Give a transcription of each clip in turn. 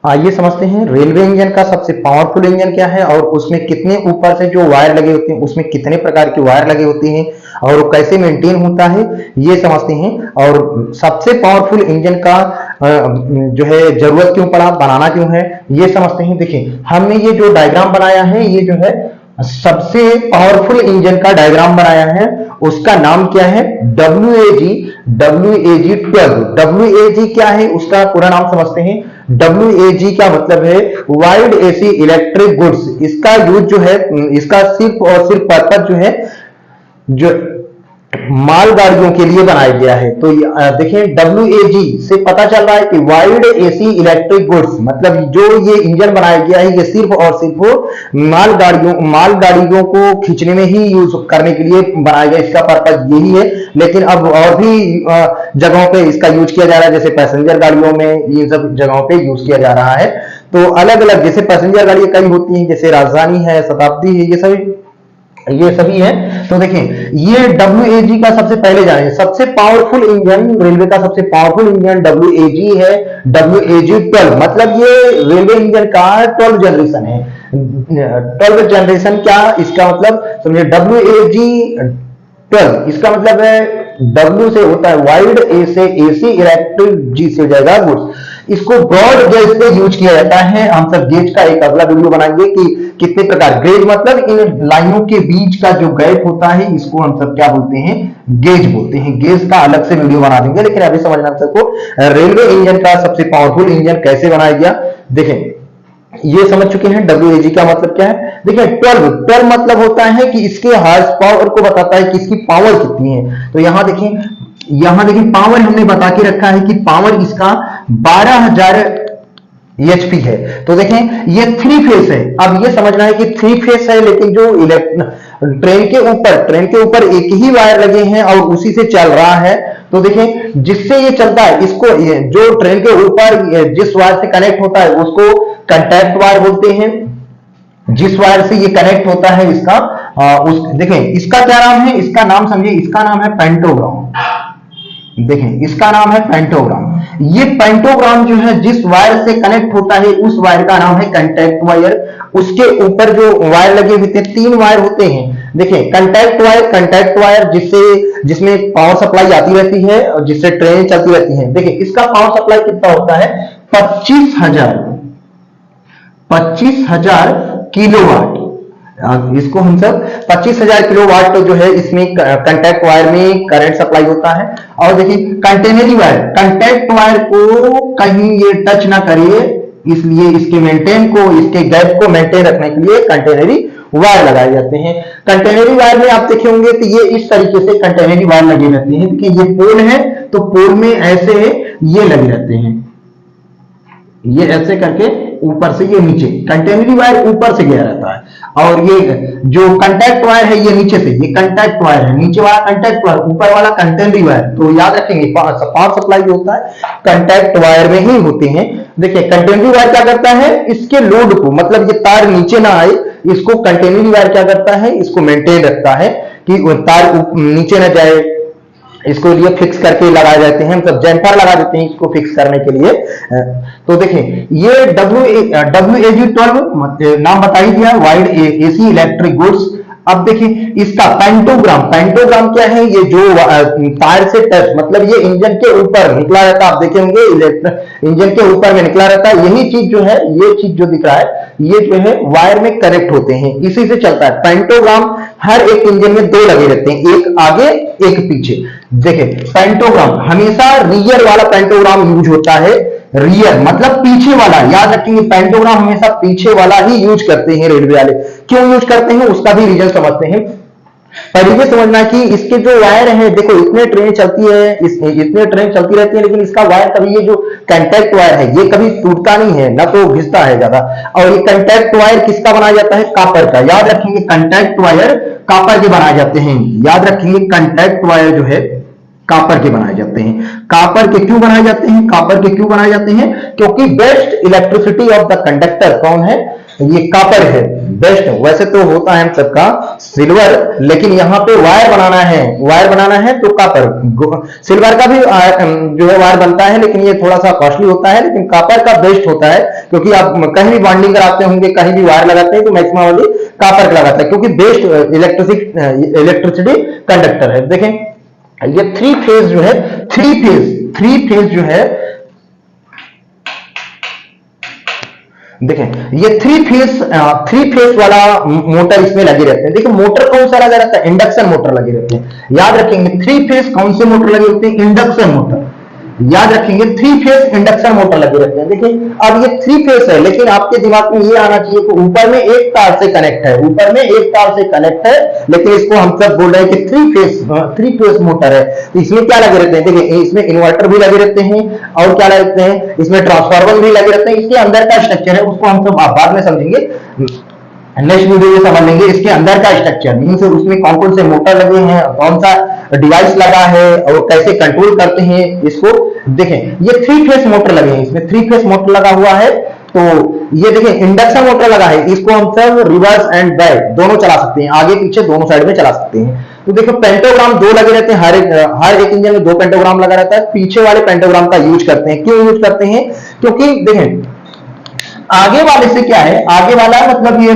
आइए समझते हैं रेलवे इंजन का सबसे पावरफुल इंजन क्या है और उसमें कितने ऊपर से जो वायर लगे होते हैं उसमें कितने प्रकार की वायर लगे होते हैं और वो कैसे मेंटेन होता है ये समझते हैं। और सबसे पावरफुल इंजन का जो है जरूरत क्यों पड़ा, बनाना क्यों है, ये समझते हैं। देखिए हमने ये जो डायग्राम बनाया है ये जो है सबसे पावरफुल इंजन का डायग्राम बनाया है, उसका नाम क्या है WAG 12। WAG क्या है उसका पूरा नाम समझते हैं। WAG का मतलब है वाइड एसी इलेक्ट्रिक गुड्स। इसका यूज जो है, इसका सिर्फ और सिर्फ पर्पज जो है जो मालगाड़ियों के लिए बनाया गया है। तो देखें WAG से पता चल रहा है कि वाइड एसी इलेक्ट्रिक गुड्स, मतलब जो ये इंजन बनाया गया है ये सिर्फ और सिर्फ मालगाड़ियों को खींचने में ही यूज करने के लिए बनाया गया, इसका पर्पज यही है। लेकिन अब और भी जगहों पे इसका यूज किया जा रहा है, जैसे पैसेंजर गाड़ियों में ये सब जगहों पे यूज किया जा रहा है। तो अलग अलग जैसे पैसेंजर गाड़ियां कई होती हैं, जैसे राजधानी है, शताब्दी है, ये सभी है। तो देखें ये WAG का सबसे पहले जाने, सबसे पावरफुल इंजन रेलवे का सबसे पावरफुल इंजन WAG है। WAG 12 मतलब ये रेलवे इंजन का 12 जनरेशन है। 12 जनरेशन क्या इसका मतलब समझे, WAG 12 इसका मतलब है W से होता है वाइड, A से एसी इलेक्ट्रिक, G से हो जाएगा गुड्स। इसको ब्रॉड गेज पे यूज किया जाता है। हम सब गेज का एक अगला वीडियो बनाएंगे कि कितने प्रकार, गेज मतलब इन लाइनों के बीच का जो गैप होता है इसको हम सब क्या बोलते हैं, गेज बोलते हैं। गेज का अलग से वीडियो बना देंगे, लेकिन अभी समझना हम सबको रेलवे इंजन का सबसे पावरफुल इंजन कैसे बनाया गया। देखें ये समझ चुके हैं WAG का मतलब क्या है। देखिए 12 मतलब होता है कि इसके हार्स पावर को बताता है कि इसकी पावर कितनी है। तो यहां देखिए पावर हमने बता के रखा है कि पावर इसका 12,000 HP है। तो देखें ये 3 फेस है। अब ये समझना है कि 3 फेस है, लेकिन जो ट्रेन के ऊपर एक ही वायर लगे हैं और उसी से चल रहा है। तो देखें जिससे ये चलता है, इसको जो ट्रेन के ऊपर जिस वायर से कनेक्ट होता है उसको कंटैक्ट वायर बोलते हैं। जिस वायर से ये कनेक्ट होता है इसका देखें इसका क्या नाम है, इसका नाम समझिए, इसका नाम है पेंटोग्राम। देखें इसका नाम है पेंटोग्राम। ये पेंटोग्राम जो है जिस वायर से कनेक्ट होता है उस वायर का नाम है कंटैक्ट वायर। उसके ऊपर जो वायर लगे हुए थे 3 वायर होते हैं। देखिए कंटैक्ट वायर जिसमें पावर सप्लाई आती रहती है और जिससे ट्रेन चलती रहती है। देखिए इसका पावर सप्लाई कितना होता है 25,000 किलोवाट। इसको हम सब 25,000 किलोवाट जो है इसमें कंटैक्ट वायर में करंट सप्लाई होता है। और देखिए कंटेनरी वायर, कंटैक्ट वायर को कहीं ये टच ना करे, इसलिए इसके गैप को मेंटेन रखने के लिए कंटेनरी वायर लगाए जाते हैं। कंटेनरी वायर में आप देखे होंगे कि ये इस तरीके से कंटेनरी वायर लगे रहते हैं कि ये पोल है तो पोल में ऐसे ये लगे रहते हैं, ये ऐसे करके ऊपर से ये नीचे, कंटेनरी वायर ऊपर से गया रहता है और ये जो कंटैक्ट वायर है ये नीचे से, ये कंटैक्ट वायर है, नीचे वाला कंटैक्ट वायर, ऊपर वाला कंटेनरी वायर। तो याद रखेंगे पावर सप्लाई जो होता है कंटैक्ट वायर में ही होते हैं। देखिए कंटेनरी वायर क्या करता है, इसके लोड को, मतलब ये तार नीचे ना आए, इसको कंटेनरी वायर क्या करता है, इसको मेंटेन रखता है कि तार नीचे ना जाए। इसको लिए फिक्स करके लगाए जाते हैं, मतलब जैम्पर लगा देते हैं इसको फिक्स करने के लिए। तो देखें ये WAG 12 नाम बता ही दिया, वाइड एसी इलेक्ट्रिक गुड्स। अब देखिए इसका पेंटोग्राम क्या है, ये जो तार से टच, मतलब ये इंजन के ऊपर निकला रहता है। आप देखे होंगे इंजन के ऊपर में निकला रहता है। यही चीज जो है, ये चीज जो दिख रहा है ये जो है वायर में कनेक्ट होते हैं, इसी से चलता है। पेंटोग्राम हर एक इंजन में 2 लगे रहते हैं, एक आगे एक पीछे। देखिए पेंटोग्राम हमेशा रियर वाला पेंटोग्राम यूज होता है, रियर मतलब पीछे वाला। याद रखेंगे पेंटोग्राम हमेशा पीछे वाला ही यूज करते हैं रेलवे वाले। क्यों यूज करते हैं उसका भी रीजन समझते हैं। पहले ये समझना कि इसके जो वायर है, देखो इतने ट्रेन चलती रहती है, लेकिन इसका वायर कभी, ये जो कंटैक्ट वायर है ये कभी टूटता नहीं है, ना तो घिसता है ज्यादा। और ये कंटैक्ट वायर किसका बनाया जाता है, कापर का। याद रखेंगे कंटैक्ट वायर कापर के बनाए जाते हैं। याद रखेंगे कंटैक्ट वायर जो है कापर के बनाए जाते हैं। कापर के क्यों बनाए जाते हैं, क्योंकि best elasticity of the conductor कौन है, ये कापर है। बेस्ट वैसे तो होता है हम सबका सिल्वर, लेकिन यहाँ पे वायर बनाना है तो कॉपर। सिल्वर का भी जो है वायर बनता है, लेकिन ये थोड़ा सा कॉस्टली होता है, लेकिन कॉपर का बेस्ट होता है, क्योंकि आप कहीं भी बॉन्डिंग कराते होंगे, कहीं भी वायर लगाते हैं तो मैक्सिमम वाली कॉपर का लगाता है, क्योंकि बेस्ट इलेक्ट्रिसिटी कंडक्टर है। देखें ये थ्री फेज जो है देखें ये थ्री फेस वाला मोटर इसमें लगे रहते हैं। देखिए मोटर कौन सा लगा रहता है, इंडक्शन मोटर लगे रहते हैं। याद रखेंगे थ्री फेस कौन से मोटर लगे होते हैं, इंडक्शन मोटर। याद रखेंगे थ्री फेस इंडक्शन मोटर लगे रहते हैं। देखिए अब ये थ्री फेस है, लेकिन आपके दिमाग में ये आना चाहिए कि ऊपर में एक तार से कनेक्ट है, लेकिन इसको हम सब बोल रहे हैं कि थ्री फेस मोटर है। तो इसमें क्या लगे रहते हैं, देखिए इसमें इन्वर्टर भी लगे रहते हैं, और क्या लगते हैं, इसमें ट्रांसफार्मर भी लगे रहते हैं। इसके अंदर का स्ट्रक्चर है उसको हम सब बाद में समझेंगे, नेक्स्ट वीडियो में समझ लेंगे इसके अंदर का स्ट्रक्चर, मींस उसमें कौन कौन से मोटर लगे हैं, कौन सा डिवाइस लगा है और कैसे कंट्रोल करते हैं इसको। देखें ये थ्री फेस मोटर लगे हैं, इसमें थ्री फेस मोटर लगा हुआ है। तो ये देखें इंडक्शन मोटर लगा है, इसको हम सब रिवर्स एंड बैक दोनों चला सकते हैं, आगे पीछे दोनों साइड में चला सकते हैं। तो देखो पेंटोग्राम दो लगे रहते हैं, हर एक इंजन में दो पेंटोग्राम लगा रहता है। पीछे वाले पेंटोग्राम का यूज करते हैं, क्यों यूज करते हैं, क्योंकि देखें आगे वाले से क्या है, आगे वाला मतलब ये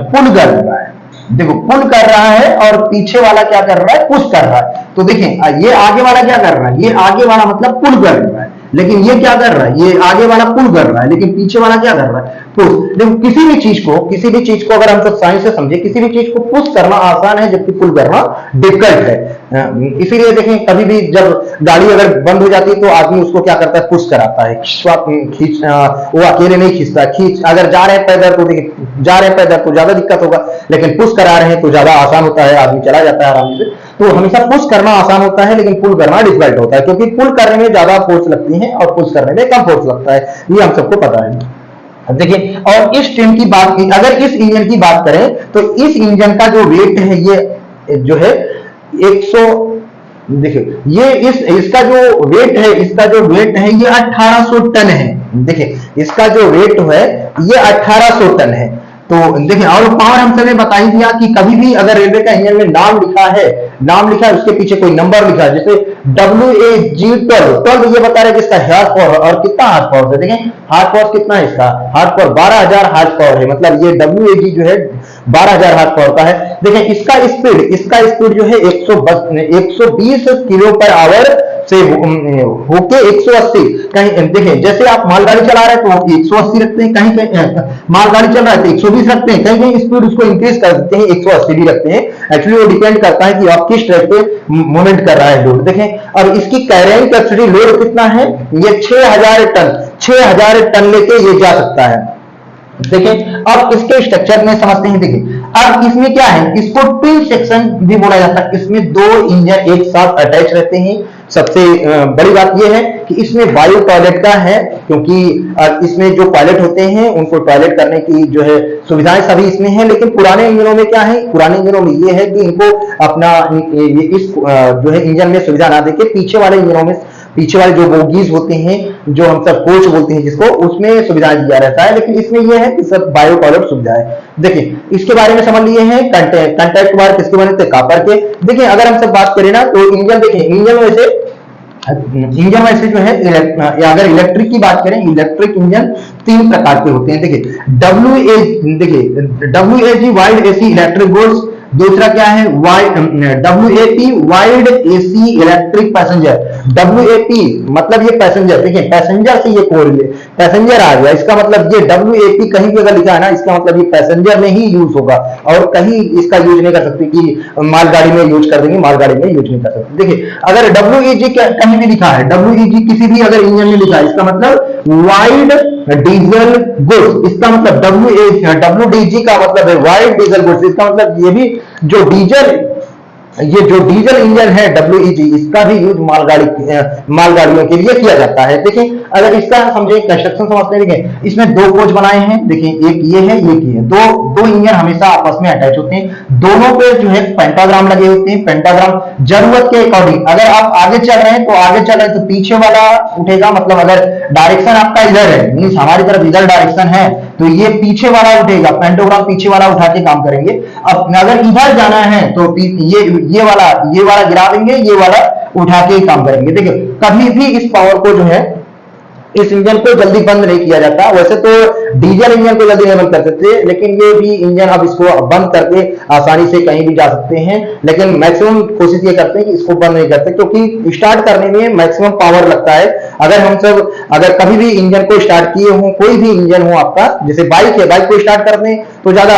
पुल कर रहा है, देखो पुल कर रहा है, और पीछे वाला क्या कर रहा है, पुश कर रहा है। तो देखें ये आगे वाला क्या कर रहा है, ये आगे वाला मतलब पुल कर रहा है, लेकिन ये क्या कर रहा है, ये आगे वाला पुल कर रहा है, लेकिन पीछे वाला क्या कर रहा है, पुश। देखो किसी भी चीज को अगर हम सब साइंस से समझे, किसी भी चीज को पुश करना आसान है, जबकि पुल करना डिफिकल्ट है। इसीलिए देखें कभी भी जब गाड़ी अगर बंद हो जाती है तो आदमी उसको क्या करता है, पुश कराता है, खींच वो अकेले नहीं खींचता, अगर जा रहे हैं पैदल तो देखिए जा रहे हैं पैदल तो ज्यादा दिक्कत होगा, लेकिन पुश करा रहे हैं तो ज्यादा आसान होता है, आदमी चला जाता है आराम से। तो हमेशा पुश करना आसान होता है, लेकिन पुल करना डिफिकल्ट होता है, क्योंकि पुल करने में ज्यादा फोर्स लगती है और पुश करने में कम फोर्स लगता है, ये हम सबको पता है। देखिए और इस ट्रेन की बात, अगर इस इंजन की बात करें तो इस इंजन का जो वेट है ये जो है 100, देखिए ये इसका जो वेट है ये 1800 टन है। देखिए इसका जो वेट है ये 1800 टन है। तो देखिए और पावर हम सबने बता ही दिया कि कभी भी अगर रेलवे का इंजन में नाम लिखा है उसके पीछे कोई नंबर लिखा है, जैसे WAG12 ये बता रहे हैं कि इसका हार्स पावर और कितना हार्स पावर है। देखें हार्स पावर कितना है, इसका हार्स पावर 12000 हार्स पावर है, मतलब ये WAG जो है 12000 हार्स पावर का है। देखें इसका स्पीड जो है 120 किलो पर आवर से होके 180, कहीं देखें जैसे आप मालगाड़ी चला रहे हैं तो 180 रखते हैं, कहीं मालगाड़ी चल रहा है तो 120 रखते हैं, कहीं स्पीड उसको इंक्रीज कर देते हैं, 180 भी रखते हैं। एक्चुअली वो डिपेंड करता है कि आप किस ट्रैक पे मूवमेंट कर रहा है लोड। देखें और इसकी कैरिंग कैपेसिटी लोड कितना है, ये 6000 टन लेके ये जा सकता है। देखें अब इसके स्ट्रक्चर में समझते हैं। देखिए अब इसमें क्या है, इसको ट्विन सेक्शन भी बोला जाता है, इसमें दो इंजन एक साथ अटैच रहते हैं। सबसे बड़ी बात यह है कि इसमें बायो टॉयलेट का है, क्योंकि इसमें जो पायलट होते हैं उनको टॉयलेट करने की जो है सुविधाएं सभी इसमें हैं। लेकिन पुराने इंजनों में क्या है, पुराने इंजनों में यह है कि इनको अपना इस जो है इंजन में सुविधा ना देके पीछे वाले इंजनों में, पीछे वाले जो बोगीज होते हैं, जो हम सब कोच बोलते हैं जिसको, उसमें सुविधा दिया रहता है। लेकिन इसमें यह है कि सब बायो टॉयलेट सुविधा है। देखिए इसके बारे में समझ लिए हैं, कंटैक्ट वायर किसके बने थे, कॉपर के। देखिए अगर हम सब बात करें ना तो इंजन, देखिए इंजन वैसे जो है अगर इलेक्ट्रिक की बात करें, इलेक्ट्रिक इंजन 3 प्रकार के होते हैं। देखिए WAG wide AC electric goods, दूसरा क्या है WAP wide AC electric passenger. WAP मतलब ये पैसेंजर, देखिए पैसेंजर से ये पैसेंजर आ गया, इसका मतलब ये WAP कहीं भी अगर लिखा है ना, इसका मतलब ये पैसेंजर में ही यूज होगा, और कहीं इसका यूज नहीं कर सकते कि मालगाड़ी में यूज कर देंगे, मालगाड़ी में यूज नहीं कर सकते। देखिए अगर WAG कहीं भी लिखा है, WAG किसी भी अगर इंजन में लिखा है, इसका मतलब वाइड डीजल गुड्स, इसका मतलब WDG का मतलब है वाइड डीजल गुड्स। इसका मतलब ये भी जो डीजल इंजन है WEG, इसका भी यूज मालगाड़ियों के लिए किया जाता है। देखिए अगर इसका समझे कंस्ट्रक्शन समझते हैं, देखिए इसमें 2 कोच बनाए हैं। देखिए एक ये है, एक ये है, दो इंजन हमेशा आपस में अटैच होते हैं, दोनों पे जो है पेंटाग्राम लगे होते हैं। पेंटाग्राम जरूरत के अकॉर्डिंग, अगर आप आगे चल रहे हैं तो पीछे वाला उठेगा, मतलब अगर डायरेक्शन आपका इधर है, मींस हमारी तरफ इधर डायरेक्शन है तो ये पीछे वाला उठेगा, पेंटोग्राम पीछे वाला उठा के काम करेंगे। अब अगर इधर जाना है तो ये वाला गिरा देंगे, ये वाला उठा के काम करेंगे। देखिए कभी भी इस पावर को जो है, इस इंजन को जल्दी बंद नहीं किया जाता। वैसे तो डीजल इंजन को जल्दी नहीं बंद कर सकते, लेकिन ये भी इंजन अब इसको बंद करके आसानी से कहीं भी जा सकते हैं, लेकिन मैक्सिमम कोशिश ये करते हैं कि इसको बंद नहीं करते, क्योंकि स्टार्ट करने में मैक्सिमम पावर लगता है। अगर कभी भी इंजन को स्टार्ट किए हो, कोई भी इंजन हो आपका, जैसे बाइक है, बाइक को स्टार्ट करते हैं तो ज्यादा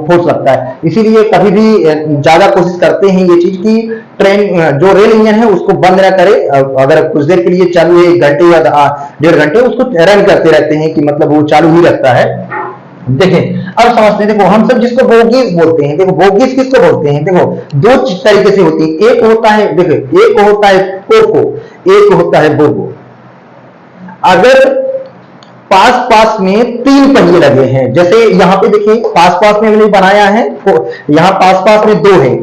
फोर्स लगता है, इसीलिए कभी भी ज्यादा कोशिश करते हैं ये चीज की ट्रेन जो रेल इंजन है उसको बंद ना करे। अगर कुछ देर के लिए चालू है, 1 घंटे या 1.5 घंटे, उसको रन करते रहते हैं कि मतलब वो चालू ही रहता है। देखें अब समझते हैं, देखो हम सब जिसको बोगीज बोलते हैं, देखो बोगीज किसको बोलते हैं, देखो 2 तरीके से होती है। एक होता है, देखो एक होता है कोको, एक होता है बोगो। अगर पास में 3 पहिए लगे हैं, जैसे यहाँ पे देखिए पास में हमने बनाया है, यहाँ पास में 2 है,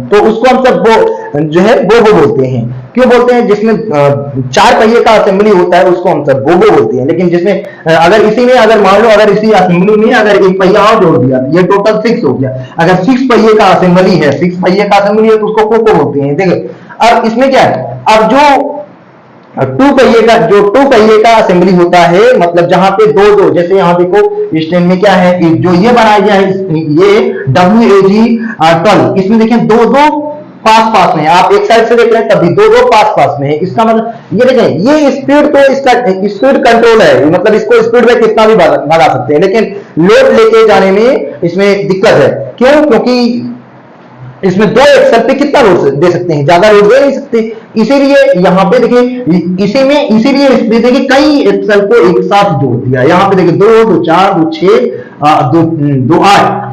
तो उसको हम सब जो है बोगो बोलते हैं। क्यों बोलते हैं? जिसमें 4 पहिए का असेंबली होता है उसको हम सब बोगो बोलते हैं। लेकिन जिसमें अगर इसी में, अगर मान लो अगर इसी असेंबली में अगर 1 पहिया और जोड़ दिया, ये टोटल 6 हो गया। अगर 6 पहिए का असेंबली है, 6 पहिए का असेंबली है तो उसको कोको बोलते हैं। देखिए अब इसमें क्या है, अब जो 2 पहिए का असेंबली होता है, मतलब जहां पे 2 जैसे यहाँ देखो इस ट्रेन में क्या है, जो ये बनाया गया है, ये WAG-12, इसमें देखिए 2 पास में, आप एक साइड से देख रहे हैं तभी 2 पास में है। इसका मतलब ये देखें, ये स्पीड तो इसका स्पीड कंट्रोल है, मतलब इसको स्पीड में कितना भी भगा सकते हैं, लेकिन लोड लेके जाने में इसमें दिक्कत है। क्यों? क्योंकि इसमें 2 एक्सल पे कितना लोड दे सकते हैं, ज्यादा लोड दे नहीं सकते। इसीलिए यहाँ पे देखिए इसीलिए देखिए कई एक्सल को एक साथ जोड़ दिया। यहाँ पे देखिए 2, 2, 4, 2, 6, 2,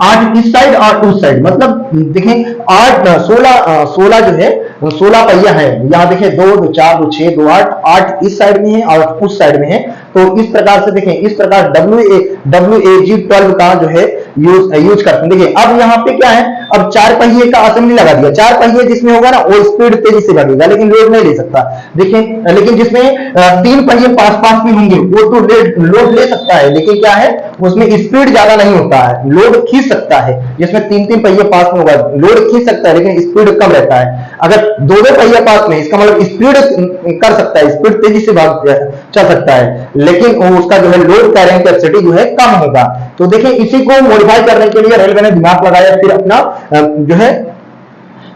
8 इस साइड और उस साइड, मतलब देखिए 8, 16 जो है 16 पहिया है। यहाँ देखिए 2, 2, 4, 2, 6, 2, 8 इस साइड में है और उस साइड में है। तो इस प्रकार से देखें, इस प्रकार WAG-12 का जो है यूज करते हैं। देखिए अब यहाँ पे क्या है, अब 4 पहिए का असेंबली लगा दिया। 4 पहिए जिसमें होगा ना वो स्पीड तेजी से बढ़ेगा, लेकिन लोड नहीं ले सकता। देखिए लेकिन जिसमें 3 पहिए पास में होंगे वो तो लोड ले सकता है, लेकिन क्या है उसमें स्पीड ज्यादा नहीं होता है, लोड खींच सकता है। जिसमें 3 पहिए पास में होगा लोड खींच सकता है, लेकिन स्पीड कम रहता है। अगर 2 पहिए पास में, इसका मतलब स्पीड कर सकता है, स्पीड तेजी से चल सकता है, लेकिन उसका जो है लोड कैरिंग कैपेसिटी जो है कम होगा। तो देखिए इसी को मॉडिफाई करने के लिए रेलवे ने दिमाग लगाया, फिर अपना जो है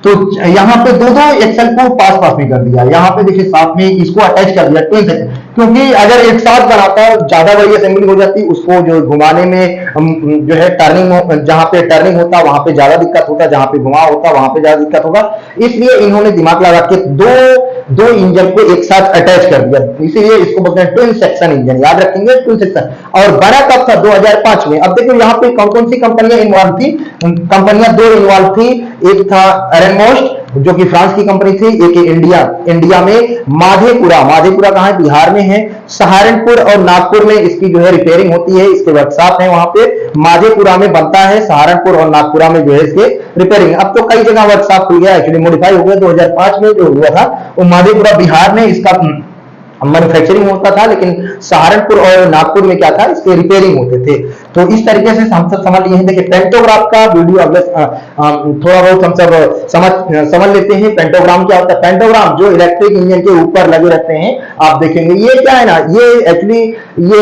तो यहाँ पे 2 एक्सल को पास में कर दिया। यहाँ पे देखिए साथ में इसको अटैच कर दिया ट्विन सेक्शन, क्योंकि अगर एक साथ बनाता है ज्यादा बड़ी असेंबली हो जाती, उसको जो घुमाने में जो है टर्निंग, जहां पे टर्निंग होता वहां पे ज्यादा दिक्कत होता, जहां पे घुमाव होता वहां पे ज्यादा दिक्कत होगा। इसलिए इन्होंने दिमाग लगा के दो इंजन को एक साथ अटैच कर दिया, इसीलिए इसको बोलते हैं ट्विन सेक्शन इंजन। याद रखेंगे ट्विन सेक्शन। और बड़ा कब था? 2005 में। अब देखो यहाँ पे कौन सी कंपनियां इन्वॉल्व थी? कंपनियां 2 इन्वॉल्व थी। एक था एरेनमोस्ट जो कि फ्रांस की कंपनी थी, एक इंडिया में माधेपुरा कहां है? बिहार में है। सहारनपुर और नागपुर में इसकी जो है रिपेयरिंग होती है, इसके वर्कशॉप है वहां पे। माधेपुरा में बनता है, सहारनपुर और नागपुरा में जो है इसके रिपेयरिंग। अब तो कई जगह वर्कशॉप खुल गया, एक्चुअली मॉडिफाई हो गया। 2005 में जो हुआ था वो माधेपुरा बिहार में इसका मैन्युफैक्चरिंग होता था, लेकिन सहारनपुर और नागपुर में क्या था, इसके रिपेयरिंग होते थे। तो इस तरीके से हम सब समझ लिए हैं। देखिए पेंटोग्राफ का वीडियो अगले थोड़ा बहुत हम सब समझ लेते हैं। पेंटोग्राम क्या होता है? पेंटोग्राम जो इलेक्ट्रिक इंजन के ऊपर लगे रहते हैं, आप देखेंगे ये क्या है ना, ये एक्चुअली ये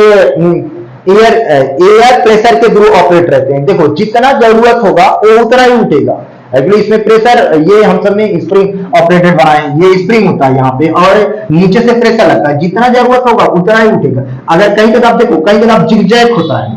एयर प्रेशर के थ्रू ऑपरेट रहते हैं। देखो जितना जरूरत होगा वो उतना ही उठेगा। एक्चुअली इसमें प्रेशर, ये हम सब ने स्प्रिंग ऑपरेटेड बनाए, ये स्प्रिंग होता है यहाँ पे और नीचे से प्रेशर लगता है, जितना जरूरत होगा उतना ही उठेगा। अगर कहीं जगह आप देखो, कहीं जगह जिगजैग होता है,